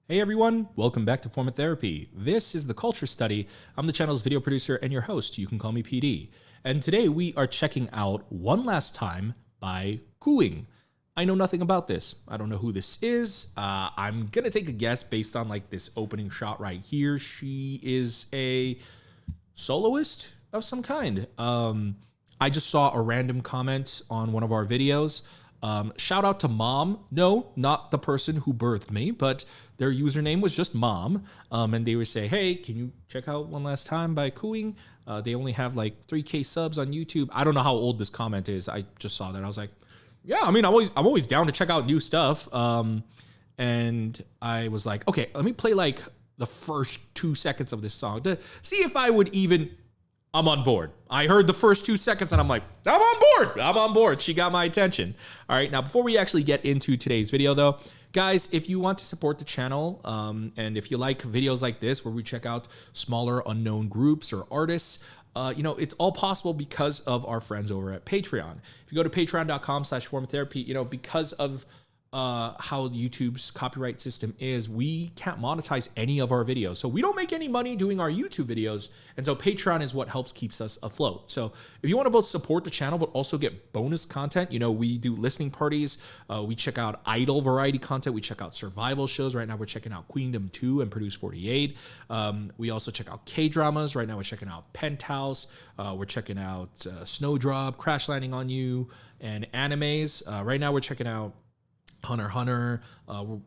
Hey everyone, welcome back to Form of Therapy. This is the Culture Study. I'm the channel's video producer and your host. You can call me PD. And today we are checking out One Last Time by COOING. I know nothing about this. I don't know who this is. I'm gonna take a guess based on like this opening shot right here. She is a soloist of some kind. I just saw a random comment on one of our videos. Shout out to Mom. No, not the person who birthed me, but their username was just Mom. And they would say, hey, can you check out One Last Time by COOING? They only have like 3K subs on YouTube. I don't know how old this comment is. I just saw that. I was like, yeah, I mean, I'm always down to check out new stuff. And I was like, okay, let me play like the first 2 seconds of this song to see if I would even... I'm on board. I heard the first 2 seconds and I'm like, I'm on board. She got my attention. All right. Now, before we actually get into today's video though, guys, if you want to support the channel, and if you like videos like this, where we check out smaller unknown groups or artists, it's all possible because of our friends over at Patreon. If you go to patreon.com/formtherapy, because of how YouTube's copyright system is, we can't monetize any of our videos. So we don't make any money doing our YouTube videos. And so Patreon is what helps keeps us afloat. So if you want to both support the channel, but also get bonus content, we do listening parties. We check out idol variety content. We check out survival shows. Right now we're checking out Queendom 2 and Produce 48. We also check out K-dramas. Right now we're checking out Penthouse. We're checking out Snowdrop, Crash Landing on You, and animes. Right now we're checking out Hunter x Hunter.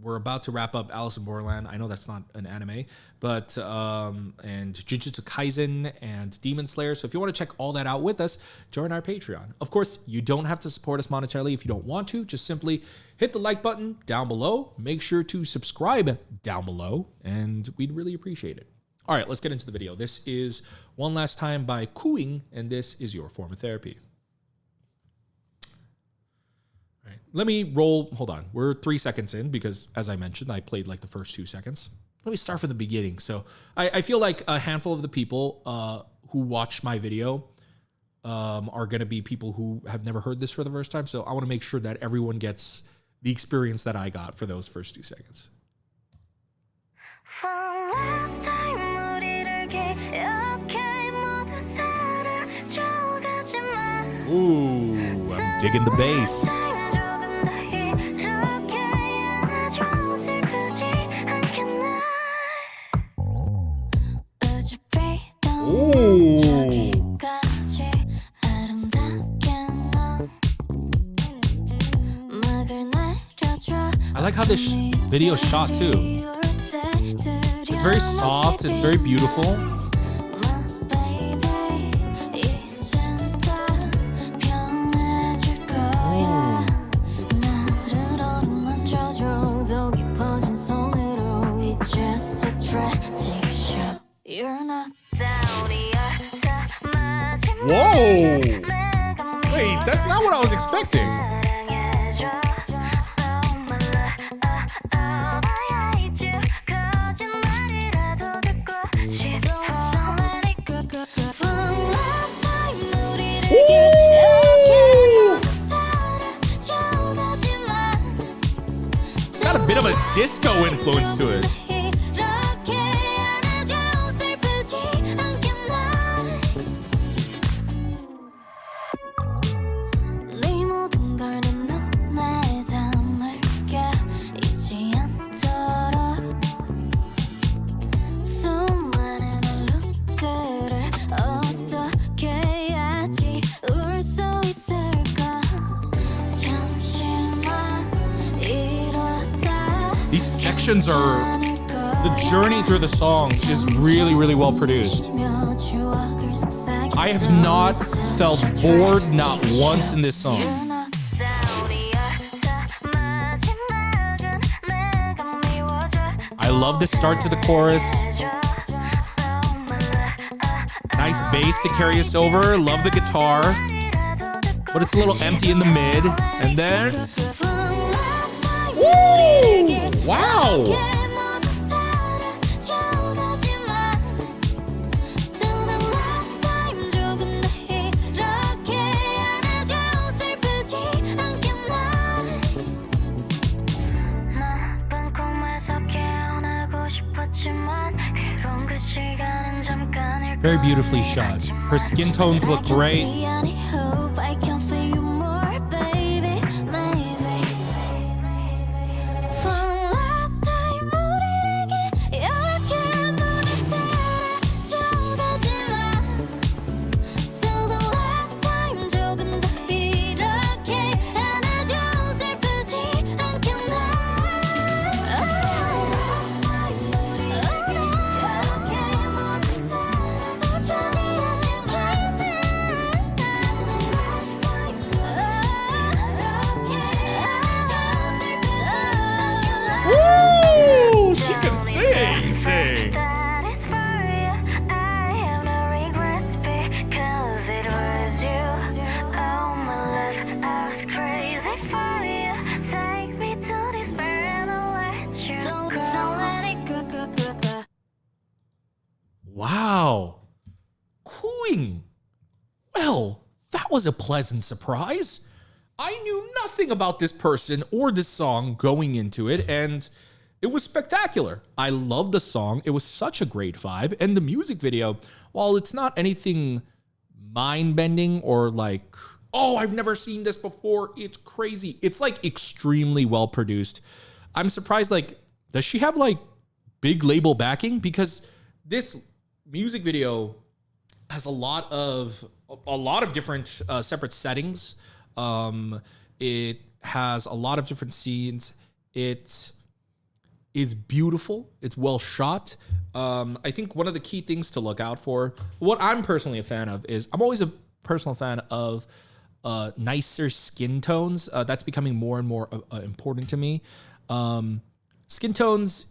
We're about to wrap up Alice in Borderland. I know that's not an anime, but and Jujutsu Kaisen and Demon Slayer. So if you want to check all that out with us, join our Patreon. Of course, you don't have to support us monetarily if you don't want to. Just simply hit the like button down below. Make sure to subscribe down below, and we'd really appreciate it. All right, let's get into the video. This is One Last Time by COOING, and this is your form of therapy. Right. Let me roll. Hold on. We're 3 seconds in because, as I mentioned, I played like the first 2 seconds. Let me start from the beginning. So I feel like a handful of the people who watch my video are going to be people who have never heard this for the first time. So I want to make sure that everyone gets the experience that I got for those first 2 seconds. Ooh, I'm digging the bass. I like how this video is shot too. It's very soft, it's very beautiful. Whoa! Wait, that's not what I was expecting. It's got a bit of a disco influence to it. These sections are, the journey through the songs is really, really well produced. I have not felt bored not once in this song. I love the start to the chorus. Nice bass to carry us over. Love the guitar. But it's a little empty in the mid. And then... Woo! Wow! Very beautifully shot. Her skin tones look great. Woo! She can sing. Wow. Cooing. Well, that was a pleasant surprise. I knew nothing about this person or this song going into it, and it was spectacular. I loved the song. It was such a great vibe. And the music video, while it's not anything mind-bending or like, oh, I've never seen this before, it's crazy. It's like extremely well produced. I'm surprised, like, does she have like big label backing? Because this music video has a lot of different separate settings. It has a lot of different scenes. It is beautiful. It's well shot. I think one of the key things to look out for, what I'm personally a fan of, is I'm always a personal fan of nicer skin tones. That's becoming more and more important to me. Skin tones,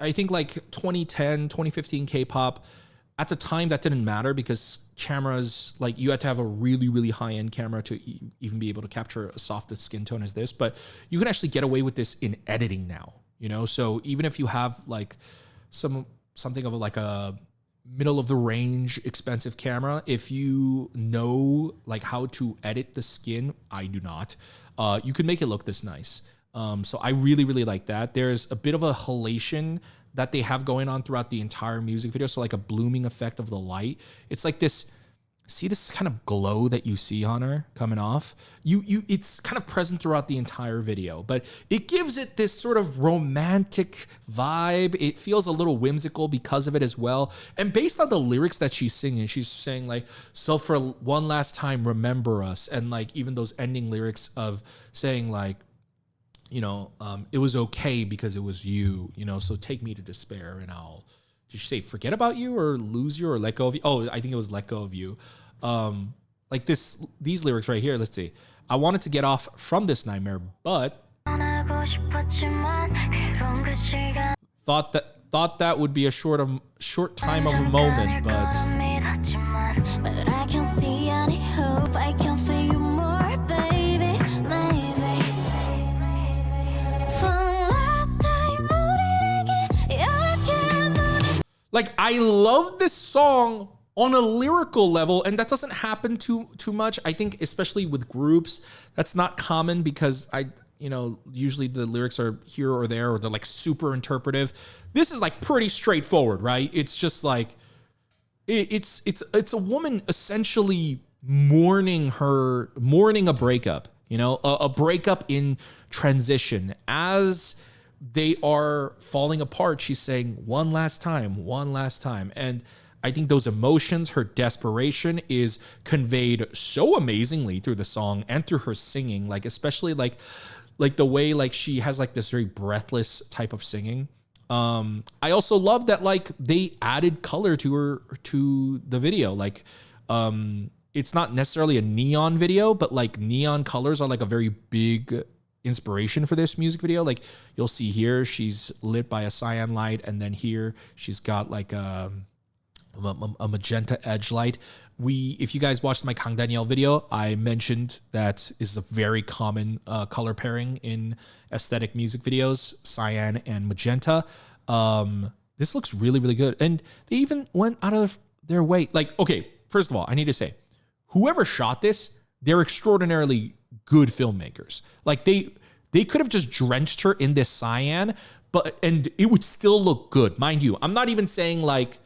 I think like 2010, 2015 K-pop, at the time that didn't matter because cameras, like you had to have a really, really high-end camera to even be able to capture a soft skin tone as this. But you can actually get away with this in editing now, So even if you have like something of like a middle of the range expensive camera, if you know like how to edit the skin, I do not, you can make it look this nice. So I really, really like that. There's a bit of a halation that they have going on throughout the entire music video. So like a blooming effect of the light. It's like this, see this kind of glow that you see on her coming off? It's kind of present throughout the entire video, but it gives it this sort of romantic vibe. It feels a little whimsical because of it as well. And based on the lyrics that she's saying like, so for one last time, remember us. And like even those ending lyrics of saying like, it was okay because it was you, so take me to despair and did she say forget about you or lose you or let go of you? Oh, I think it was let go of you. Like these lyrics right here, let's see. I wanted to get off from this nightmare, but thought that would be a short time of a moment, but I can see any hope. I can feel you more, baby, maybe. Like, I love this song on a lyrical level, and that doesn't happen too much. I think especially with groups, that's not common because usually the lyrics are here or there, or they're like super interpretive. This is like pretty straightforward, right? It's just like it's a woman essentially mourning a breakup, a breakup in transition. As they are falling apart, she's saying one last time. And I think those emotions, her desperation, is conveyed so amazingly through the song and through her singing, like especially like the way like she has like this very breathless type of singing. I also love that like they added color to the video. Like it's not necessarily a neon video, but like neon colors are like a very big inspiration for this music video. Like you'll see here, she's lit by a cyan light, and then here she's got like a magenta edge light. If you guys watched my Kang Danielle video, I mentioned that is a very common color pairing in aesthetic music videos, cyan and magenta. This looks really, really good. And they even went out of their way. Like, okay, first of all, I need to say, whoever shot this, they're extraordinarily good filmmakers. Like they could have just drenched her in this cyan, and it would still look good, mind you. I'm not even saying like,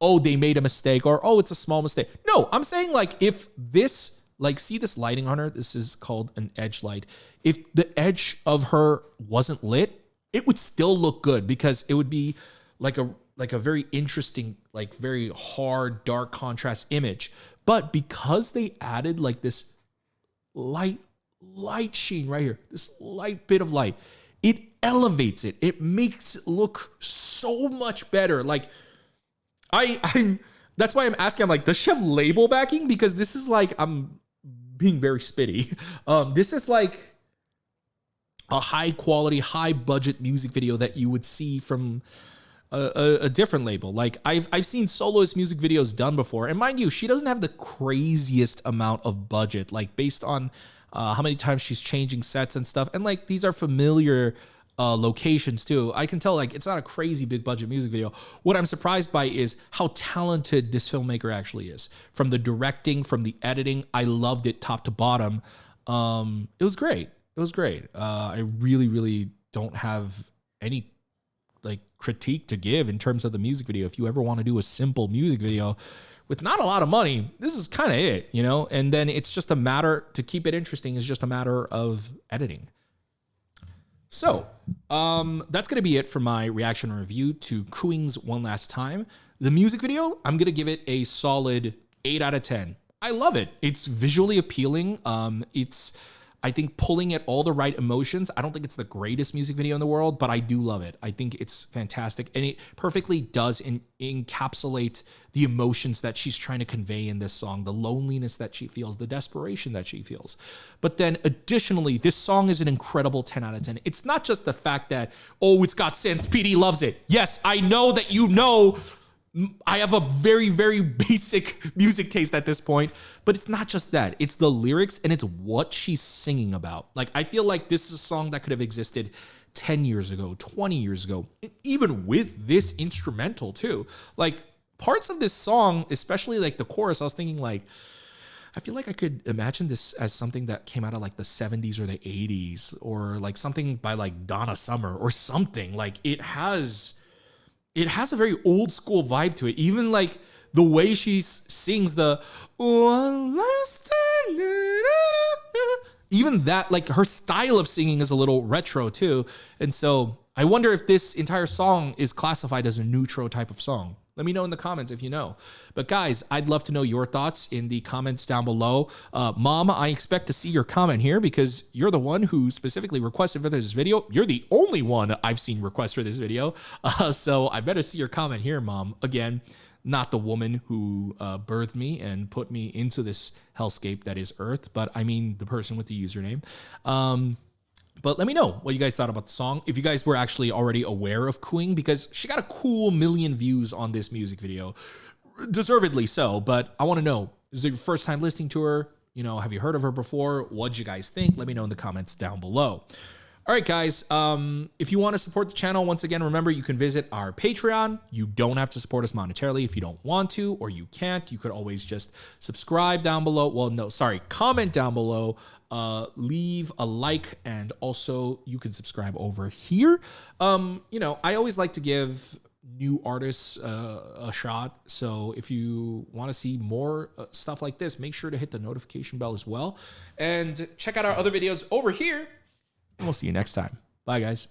oh, they made a mistake, or oh, it's a small mistake. No, I'm saying like, if this, like, see this lighting on her? This is called an edge light. If the edge of her wasn't lit, it would still look good, because it would be like a very interesting, like very hard, dark contrast image. But because they added like this light sheen right here, this light bit of light, it elevates it. It makes it look so much better. Like I'm that's why I'm asking, I'm like, does she have label backing? Because this is like, I'm being very spitty. This is like a high quality, high budget music video that you would see from a different label. Like I've seen soloist music videos done before, and mind you, she doesn't have the craziest amount of budget, like based on how many times she's changing sets and stuff. And like, these are familiar locations too. I can tell like it's not a crazy big budget music video. What I'm surprised by is how talented this filmmaker actually is. From the directing, from the editing, I loved it top to bottom. It was great. It was great. I really don't have any like critique to give in terms of the music video. If you ever want to do a simple music video with not a lot of money, this is kind of it, you know? And then it's just a matter, to keep it interesting, is just a matter of editing. So that's going to be it for my reaction and review to COOING's One Last Time. The music video, I'm going to give it a solid 8 out of 10. I love it. It's visually appealing. It's, I think, pulling at all the right emotions. I don't think it's the greatest music video in the world, but I do love it. I think it's fantastic. And it perfectly does encapsulate the emotions that she's trying to convey in this song, the loneliness that she feels, the desperation that she feels. But then additionally, this song is an incredible 10 out of 10. It's not just the fact that, oh, it's got sense, PD loves it. Yes, I know that you know I have a very, very basic music taste at this point, but it's not just that. It's the lyrics and it's what she's singing about. Like, I feel like this is a song that could have existed 10 years ago, 20 years ago, even with this instrumental too. Like, parts of this song, especially like the chorus, I was thinking like, I feel like I could imagine this as something that came out of like the 70s or the 80s, or like something by like Donna Summer or something. Like, it has a very old school vibe to it. Even like the way she sings the one last time, even that, like her style of singing is a little retro too. And so I wonder if this entire song is classified as a neutro type of song. Let me know in the comments if you know. But guys, I'd love to know your thoughts in the comments down below. Mom, I expect to see your comment here because you're the one who specifically requested for this video. You're the only one I've seen request for this video. So I better see your comment here, Mom. Again, not the woman who birthed me and put me into this hellscape that is Earth, but I mean the person with the username. But let me know what you guys thought about the song. If you guys were actually already aware of COOING, because she got a cool 1 million views on this music video. Deservedly so, but I want to know, is it your first time listening to her? You know, have you heard of her before? What'd you guys think? Let me know in the comments down below. All right, guys, if you want to support the channel, once again, remember, you can visit our Patreon. You don't have to support us monetarily if you don't want to, or you can't. You could always just subscribe down below. Well, no, sorry, comment down below, leave a like, and also you can subscribe over here. You know, I always like to give new artists a shot. So if you want to see more stuff like this, make sure to hit the notification bell as well. And check out our other videos over here. And we'll see you next time. Bye, guys.